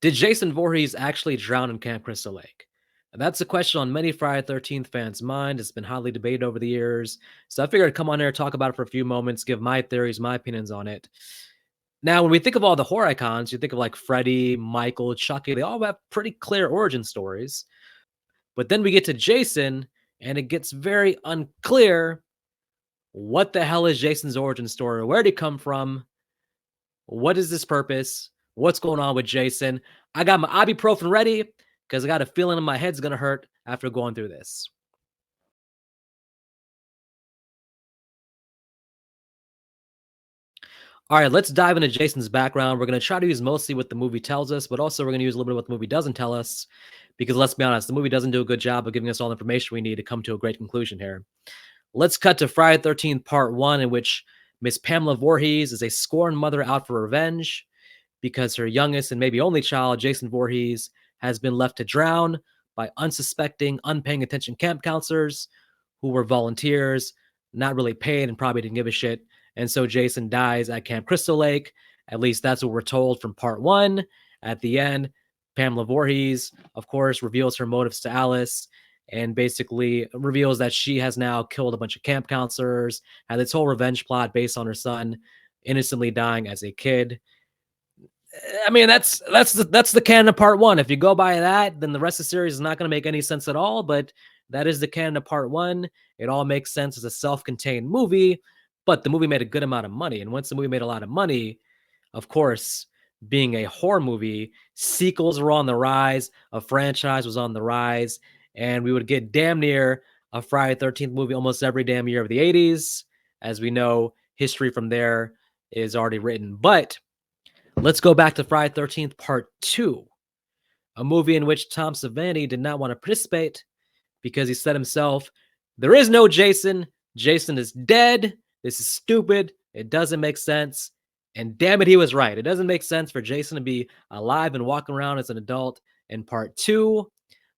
Did Jason Voorhees actually drown in Camp Crystal Lake? And that's a question on many Friday 13th fans' mind. It's been hotly debated over the years. So I figured I'd come on here, talk about it for a few moments, give my theories, my opinions on it. Now, when we think of all the horror icons, you think of like Freddy, Michael, Chucky, they all have pretty clear origin stories. But then we get to Jason, and it gets very unclear what the hell is Jason's origin story? Where did he come from? What is this purpose? What's going on with Jason? I got my ibuprofen ready because I got a feeling in my head's going to hurt after going through this. All right, let's dive into Jason's background. We're going to try to use mostly what the movie tells us, but also we're going to use a little bit of what the movie doesn't tell us because let's be honest, the movie doesn't do a good job of giving us all the information we need to come to a great conclusion here. Let's cut to Friday 13th Part 1, in which Miss Pamela Voorhees is a scorned mother out for revenge because her youngest and maybe only child, Jason Voorhees, has been left to drown by unsuspecting, unpaying attention camp counselors who were volunteers, not really paid and probably didn't give a shit. And so Jason dies at Camp Crystal Lake. At least that's what we're told from Part 1. At the end, Pamela Voorhees, of course, reveals her motives to Alice and basically reveals that she has now killed a bunch of camp counselors, had this whole revenge plot based on her son innocently dying as a kid. I mean, that's the canon of Part 1. If you go by that, then the rest of the series is not going to make any sense at all. But that is the canon of Part 1. It all makes sense as a self-contained movie, but the movie made a good amount of money. And once the movie made a lot of money, of course, being a horror movie, sequels were on the rise, a franchise was on the rise, and we would get damn near a Friday 13th movie almost every damn year of the 80s. As we know, history from there is already written. But let's go back to Friday 13th Part 2, a movie in which Tom Savini did not want to participate because he said himself, there is no Jason. Jason is dead. This is stupid. It doesn't make sense. And damn it, he was right. It doesn't make sense for Jason to be alive and walking around as an adult in Part 2.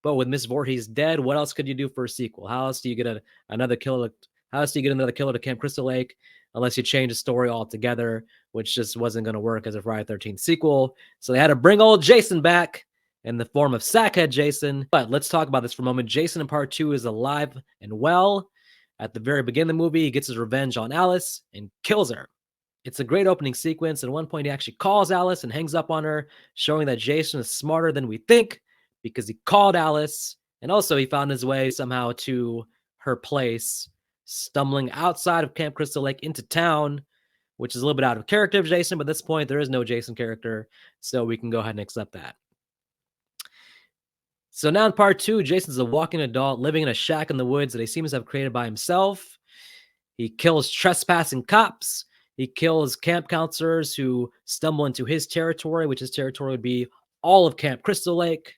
But with Miss Voorhees dead, what else could you do for a sequel? How else do you get another killer? How else do you get another killer to Camp Crystal Lake unless you change the story altogether, which just wasn't going to work as a Friday 13th sequel. So they had to bring old Jason back in the form of Sackhead Jason. But let's talk about this for a moment. Jason in Part 2 is alive and well. At the very beginning of the movie, he gets his revenge on Alice and kills her. It's a great opening sequence. At one point, he actually calls Alice and hangs up on her, showing that Jason is smarter than we think because he called Alice. And also, he found his way somehow to her place, stumbling outside of Camp Crystal Lake into town, which is a little bit out of character of Jason, but at this point, there is no Jason character, so we can go ahead and accept that. So now in Part 2, Jason's a walking adult living in a shack in the woods that he seems to have created by himself. He kills trespassing cops. He kills camp counselors who stumble into his territory, which his territory would be all of Camp Crystal Lake.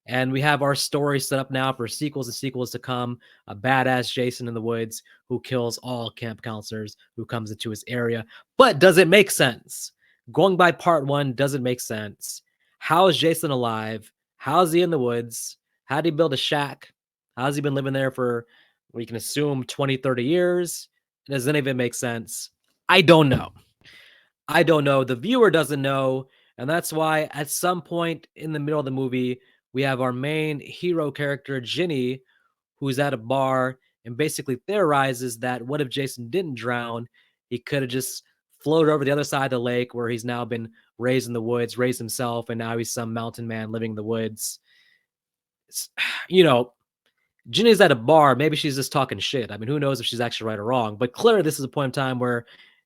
And we have our story set up now for sequels and sequels to come. A badass Jason in the woods who kills all camp counselors who comes into his area. But does it make sense? Going by Part 1 doesn't make sense. How is Jason alive? How is he in the woods? How did he build a shack? How has he been living there for, we can assume, 20, 30 years? Does any of it make sense? I don't know. I don't know. The viewer doesn't know. And that's why at some point in the middle of the movie, we have our main hero character, Ginny, who's at a bar and basically theorizes that what if Jason didn't drown? He could have just floated over the other side of the lake where he's now been raised in the woods, raised himself, and now he's some mountain man living in the woods. You know, Ginny's at a bar. Maybe she's just talking shit. I mean, who knows if she's actually right or wrong? But clearly, this is a point in time where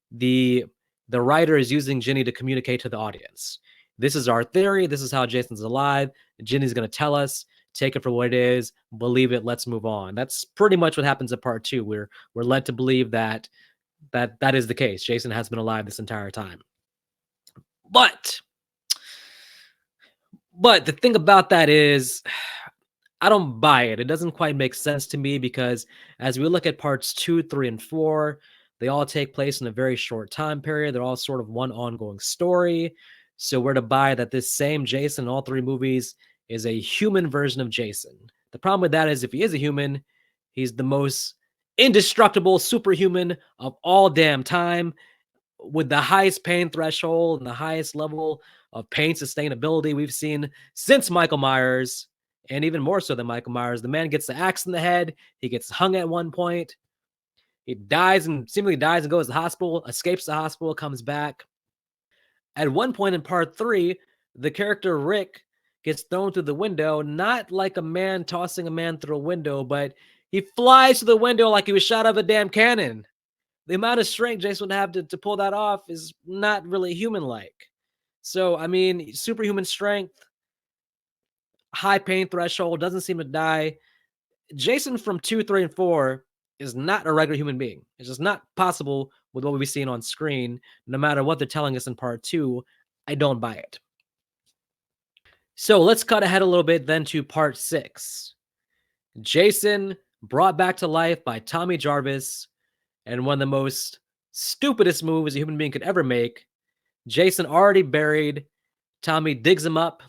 the writer is using Ginny to communicate to the audience. This is our theory. This is how Jason's alive. Ginny's going to tell us. Take it for what it is. Believe it. Let's move on. That's pretty much what happens in Part 2. We're led to believe that is the case. Jason has been alive this entire time. But the thing about that is, I don't buy it. It doesn't quite make sense to me because as we look at Parts 2, 3, and 4, they all take place in a very short time period. They're all sort of one ongoing story. So we're to buy that this same Jason in all 3 movies is a human version of Jason. The problem with that is if he is a human, he's the most indestructible superhuman of all damn time with the highest pain threshold and the highest level of pain sustainability we've seen since Michael Myers, and even more so than Michael Myers. The man gets the axe in the head. He gets hung at one point. He dies and seemingly dies and goes to the hospital, escapes the hospital, comes back. At one point in part 3, the character Rick gets thrown through the window, not like a man tossing a man through a window, but he flies through the window like he was shot out of a damn cannon. The amount of strength Jason would have to pull that off is not really human-like. So, I mean, superhuman strength, high pain threshold, doesn't seem to die. Jason from 2, 3, and 4 is not a regular human being. It's just not possible with what we've seen on screen. No matter what they're telling us in part 2, I don't buy it. So let's cut ahead a little bit then to part 6. Jason brought back to life by Tommy Jarvis, and one of the most stupidest moves a human being could ever make. Jason already buried. Tommy digs him up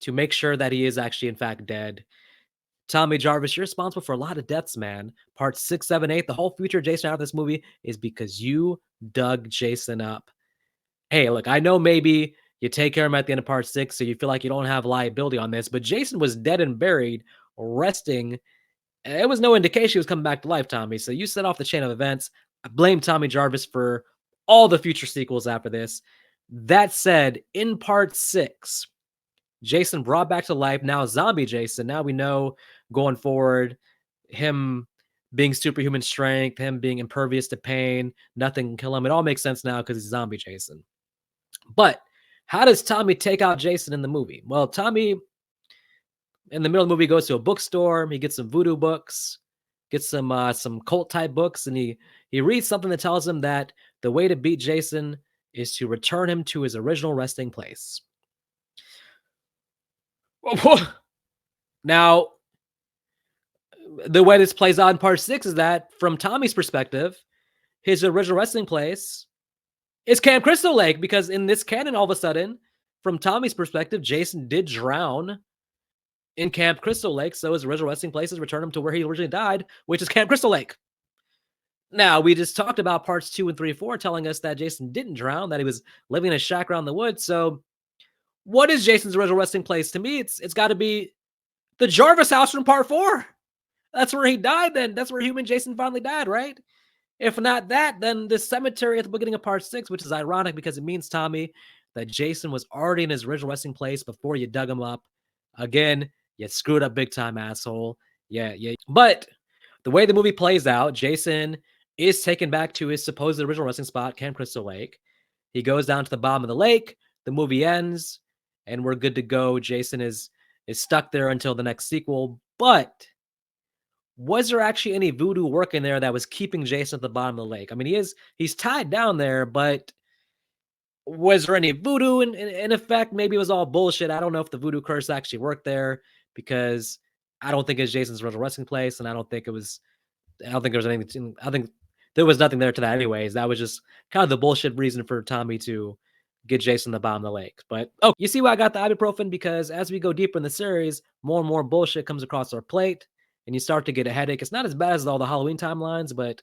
to make sure that he is actually, in fact, dead. Tommy Jarvis, you're responsible for a lot of deaths, man. Part 6, 7, 8, the whole future of Jason out of this movie is because you dug Jason up. Hey, look, I know maybe you take care of him at the end of part 6, so you feel like you don't have liability on this, but Jason was dead and buried, resting. It was no indication he was coming back to life, Tommy. So you set off the chain of events. I blame Tommy Jarvis for all the future sequels after this. That said, in part 6, Jason brought back to life, now zombie Jason. Now we know going forward, him being superhuman strength, him being impervious to pain, nothing can kill him. It all makes sense now because he's zombie Jason. But how does Tommy take out Jason in the movie? Well, Tommy, in the middle of the movie, goes to a bookstore. He gets some voodoo books, gets some cult type books, and he reads something that tells him that the way to beat Jason is to return him to his original resting place. Now, the way this plays out in part 6 is that, from Tommy's perspective, his original resting place is Camp Crystal Lake, because in this canon, all of a sudden, from Tommy's perspective, Jason did drown in Camp Crystal Lake, so his original resting place is return him to where he originally died, which is Camp Crystal Lake. Now, we just talked about parts 2 and 3 and 4 telling us that Jason didn't drown, that he was living in a shack around the woods. So what is Jason's original resting place? To me, it's got to be the Jarvis house from part 4. That's where he died then. That's where human Jason finally died, right? If not that, then the cemetery at the beginning of part 6, which is ironic because it means, Tommy, that Jason was already in his original resting place before you dug him up. Again, you screwed up big time, asshole. Yeah. But the way the movie plays out, Jason is taken back to his supposed original resting spot, Camp Crystal Lake. He goes down to the bottom of the lake. The movie ends, and we're good to go. Jason is stuck there until the next sequel. But was there actually any voodoo work in there that was keeping Jason at the bottom of the lake? I mean, he's tied down there, but was there any voodoo in effect? Maybe it was all bullshit. I don't know if the voodoo curse actually worked there, because I don't think it's Jason's original resting place, and I don't think there was anything. I think there was nothing there to that anyways. That was just kind of the bullshit reason for Tommy to get Jason the bottom of the lake. But you see why I got the ibuprofen? Because as we go deeper in the series, more and more bullshit comes across our plate, and you start to get a headache. It's not as bad as all the Halloween timelines, but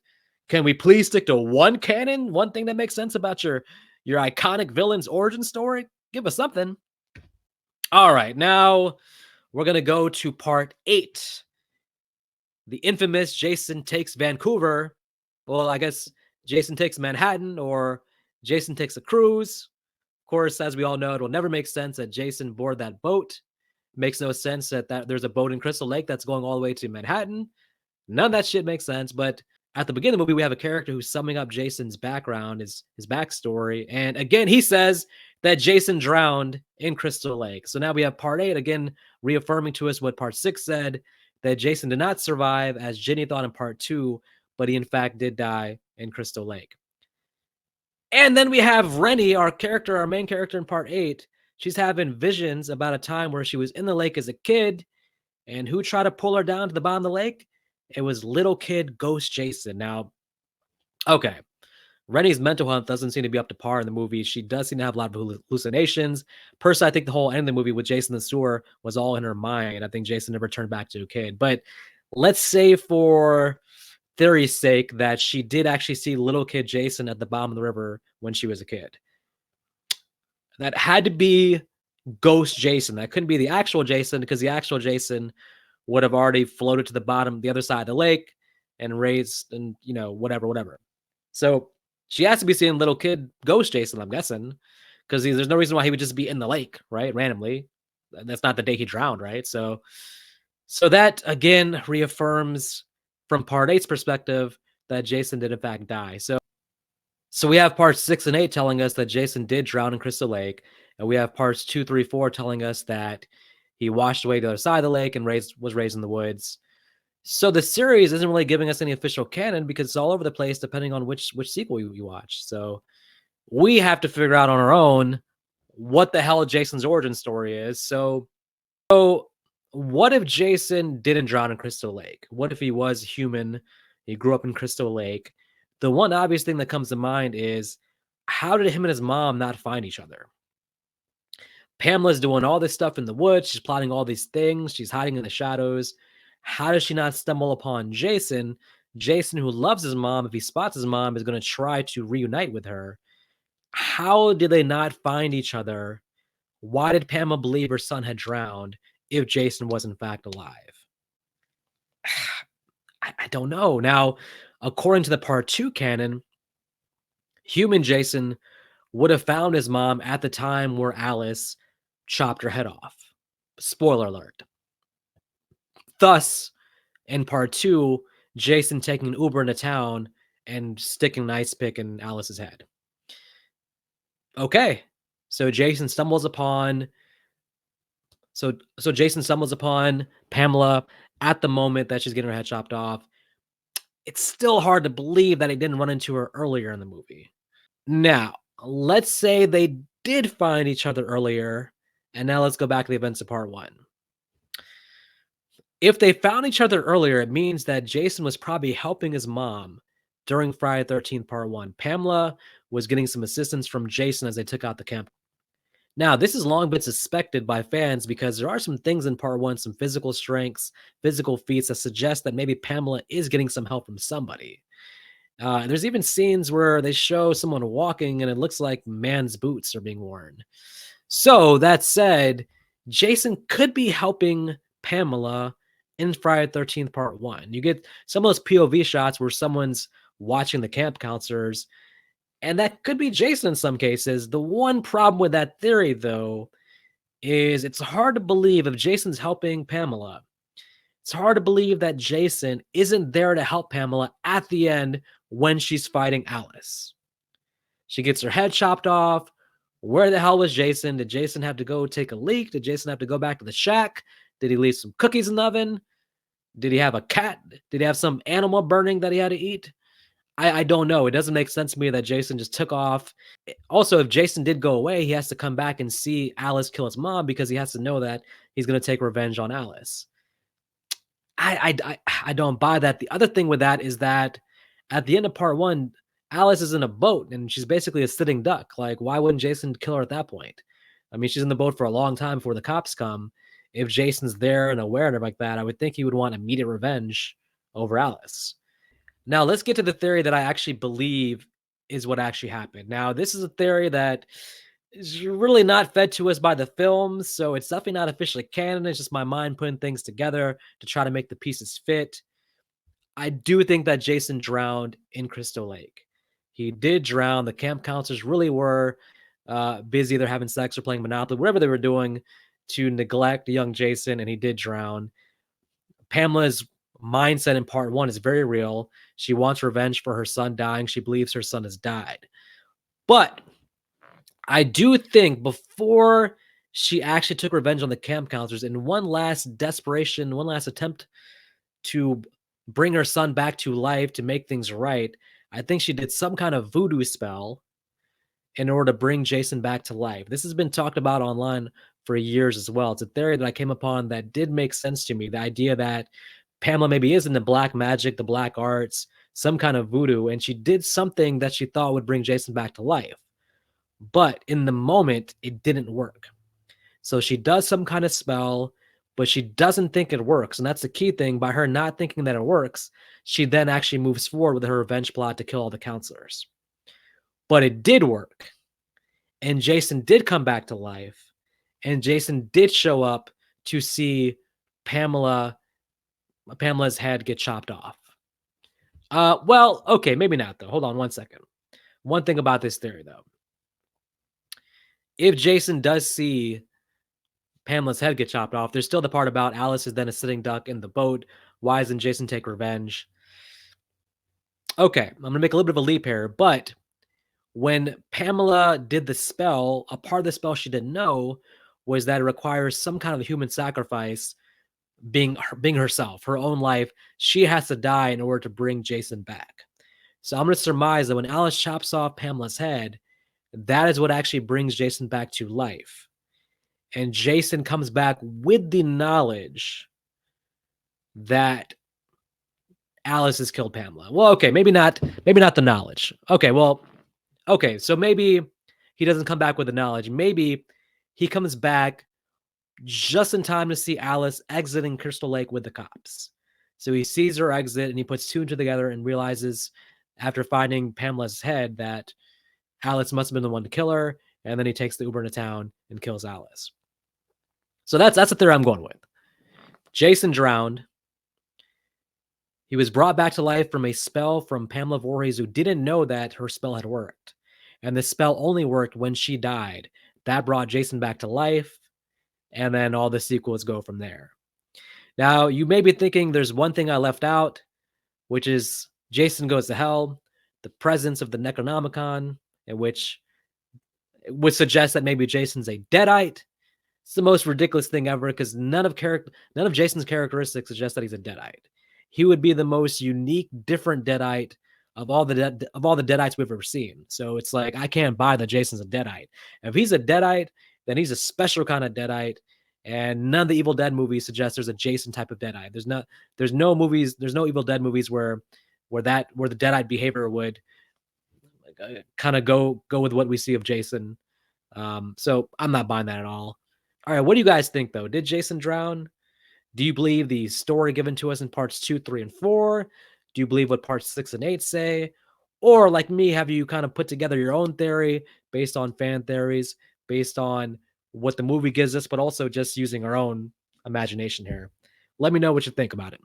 can we please stick to one canon, one thing that makes sense about your iconic villain's origin story? Give us something. All right, now we're gonna go to part 8. The infamous Jason Takes Vancouver. Well, I guess Jason Takes Manhattan, or Jason Takes a Cruise. Of course, as we all know, it will never make sense that Jason board that boat. Makes no sense that there's a boat in Crystal Lake that's going all the way to Manhattan. None of that shit makes sense. But at the beginning of the movie, we have a character who's summing up Jason's background, his backstory. And again, he says that Jason drowned in Crystal Lake. So now we have part 8, again, reaffirming to us what part 6 said, that Jason did not survive, as Ginny thought in part 2, but he in fact did die in Crystal Lake. And then we have Rennie, our main character in part 8. She's having visions about a time where she was in the lake as a kid, and who tried to pull her down to the bottom of the lake? It was little kid Ghost Jason. Now, okay, Rennie's mental health doesn't seem to be up to par in the movie. She does seem to have a lot of hallucinations. Personally, I think the whole end of the movie with Jason in the sewer was all in her mind. I think Jason never turned back to a kid. But let's say, for theory's sake, that she did actually see little kid Jason at the bottom of the river when she was a kid. That had to be ghost Jason. That couldn't be the actual Jason because the actual Jason would have already floated to the bottom, the other side of the lake, and raised and whatever, whatever. So she has to be seeing little kid ghost Jason, I'm guessing, because there's no reason why he would just be in the lake, right? Randomly. That's not the day he drowned, right? So that again reaffirms from part eight's perspective that Jason did in fact die. So we have parts 6 and 8 telling us that Jason did drown in Crystal Lake, and we have parts 2, 3, 4 telling us that he washed away the other side of the lake and was raised in the woods. So the series isn't really giving us any official canon because it's all over the place depending on which sequel you watch. So we have to figure out on our own what the hell Jason's origin story is. So what if Jason didn't drown in Crystal Lake? What if he was human? He grew up in Crystal Lake. The one obvious thing that comes to mind is, how did him and his mom not find each other? Pamela's doing all this stuff in the woods. She's plotting all these things. She's hiding in the shadows. How does she not stumble upon Jason? Jason, who loves his mom, if he spots his mom, is going to try to reunite with her. How did they not find each other? Why did Pamela believe her son had drowned if Jason was in fact alive? I don't know. Now, according to the part 2 canon, human Jason would have found his mom at the time where Alice chopped her head off. Spoiler alert. Thus, in part 2, Jason taking an Uber into town and sticking an ice pick in Alice's head. Okay. So Jason stumbles upon Pamela at the moment that she's getting her head chopped off. It's still hard to believe that he didn't run into her earlier in the movie. Now, let's say they did find each other earlier, and now let's go back to the events of part 1. If they found each other earlier, it means that Jason was probably helping his mom during Friday the 13th part 1. Pamela was getting some assistance from Jason as they took out the camp. Now, this has long been suspected by fans because there are some things in part 1, some physical strengths, physical feats that suggest that maybe Pamela is getting some help from somebody. And there's even scenes where they show someone walking and it looks like man's boots are being worn. So that said, Jason could be helping Pamela in Friday the 13th part 1. You get some of those POV shots where someone's watching the camp counselors, and that could be Jason in some cases. The one problem with that theory, though, is it's hard to believe if Jason's helping Pamela. It's hard to believe that Jason isn't there to help Pamela at the end when she's fighting Alice. She gets her head chopped off. Where the hell was Jason? Did Jason have to go take a leak? Did Jason have to go back to the shack? Did he leave some cookies in the oven? Did he have a cat? Did he have some animal burning that he had to eat? I don't know. It doesn't make sense to me that Jason just took off. Also, if Jason did go away, he has to come back and see Alice kill his mom because he has to know that he's going to take revenge on Alice. I don't buy that. The other thing with that is that at the end of part 1, Alice is in a boat and she's basically a sitting duck. Like, why wouldn't Jason kill her at that point? I mean, she's in the boat for a long time before the cops come. If Jason's there and aware of her like that, I would think he would want immediate revenge over Alice. Now, let's get to the theory that I actually believe is what actually happened. Now, this is a theory that is really not fed to us by the films, so it's definitely not officially canon. It's just my mind putting things together to try to make the pieces fit. I do think that Jason drowned in Crystal Lake. He did drown. The camp counselors really were busy either having sex or playing Monopoly, whatever they were doing to neglect young Jason, and he did drown. Pamela's mindset in part 1 is very real. She wants revenge for her son dying. She believes her son has died. But I do think before she actually took revenge on the camp counselors in one last desperation, one last attempt to bring her son back to life to make things right, I think she did some kind of voodoo spell in order to bring Jason back to life. This has been talked about online for years as well. It's a theory that I came upon that did make sense to me. The idea that Pamela maybe is into black magic, the black arts, some kind of voodoo, and she did something that she thought would bring Jason back to life. But in the moment, it didn't work. So she does some kind of spell, but she doesn't think it works. And that's the key thing. By her not thinking that it works, she then actually moves forward with her revenge plot to kill all the counselors. But it did work. and Jason did come back to life, and Jason did show up to see Pamela Pamela's head get chopped off. Well, okay, maybe not though. Hold on one second. One thing about this theory though. If Jason does see Pamela's head get chopped off, there's still the part about Alice is then a sitting duck in the boat. Why doesn't Jason take revenge? Okay, I'm gonna make a little bit of a leap here, but when Pamela did the spell, a part of the spell she didn't know was that it requires some kind of human sacrifice, being herself, her own life. She has to die in order to bring Jason back. So I'm going to surmise that when Alice chops off Pamela's head, that is what actually brings Jason back to life. And Jason comes back with the knowledge that Alice has killed Pamela. Well, okay, maybe not the knowledge. Okay, so maybe he doesn't come back with the knowledge. Maybe he comes back just in time to see Alice exiting Crystal Lake with the cops. So he sees her exit and he puts two and two together and realizes after finding Pamela's head that Alice must have been the one to kill her. And then he takes the Uber into town and kills Alice. So that's the theory I'm going with. Jason drowned. He was brought back to life from a spell from Pamela Voorhees, who didn't know that her spell had worked. And the spell only worked when she died. That brought Jason back to life. And then all the sequels go from there. Now, you may be thinking there's one thing I left out, which is Jason Goes to Hell, the presence of the Necronomicon, in which it would suggest that maybe Jason's a Deadite. It's the most ridiculous thing ever because none of Jason's characteristics suggest that he's a Deadite. He would be the most unique, different Deadite of all the Deadites we've ever seen. So it's like I can't buy that Jason's a Deadite. If he's a Deadite, then he's a special kind of Deadite. And none of the Evil Dead movies suggest there's a Jason type of Deadite. There's no Evil Dead movies where the Deadite behavior would kind of go with what we see of Jason. So I'm not buying that at all. All right, what do you guys think though? Did Jason drown? Do you believe the story given to us in parts 2, 3, and 4? Do you believe what parts 6 and 8 say? Or like me, have you kind of put together your own theory based on fan theories, based on what the movie gives us, but also just using our own imagination here? Let me know what you think about it.